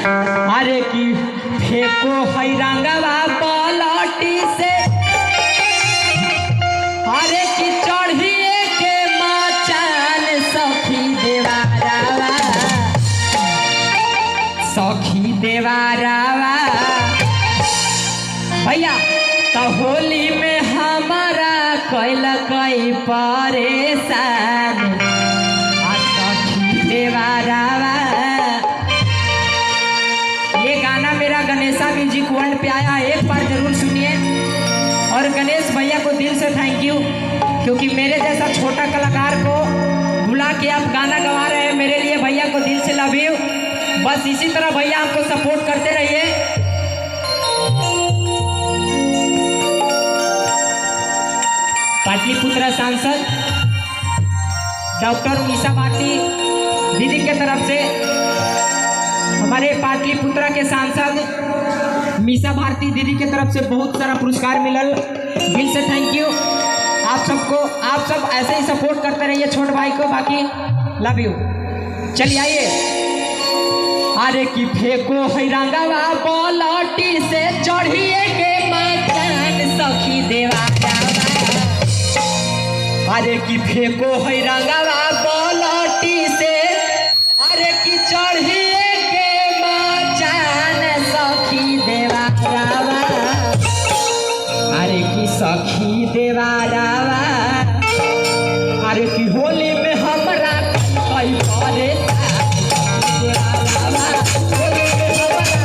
अरे की फेंको है रंगवा पलटी से, अरे की चढ़िए के मचान सखी देवारावा, सखी देवारावा भैया। तो होली में हमारा कैल कई परेशान सखी देवारावा। ये गाना मेरा गणेशा म्यूजिक वर्ल्ड पे आया, एक बार जरूर सुनिए। और गणेश भैया को दिल से थैंक यू, क्योंकि मेरे जैसा छोटा कलाकार को बुला के आप गाना गवा रहे हैं, मेरे लिए भैया को दिल से लव यू। बस इसी तरह भैया आपको सपोर्ट करते रहिए। पाटलिपुत्र सांसद डॉक्टर उषा भारती दीदी के तरफ से हमारे पाटलिपुत्रा के सांसद मीसा भारती दीदी की तरफ से बहुत सारा पुरस्कार मिलल, दिल से थैंक यू आप सबको। आप सब ऐसे ही सपोर्ट करते रहिए छोट भाई को, बाकी लव यू। चलिए आइए। अरे की फेंको है रंगवा पलटी से चढ़िए के मचान सखी देवारावा, अरे की फेंको है रंगवा पलटी से, अरे की चढ़िए सखी देवारावा। अरे की होली में हमरा कई परेशान देवारावा, होली में हमरा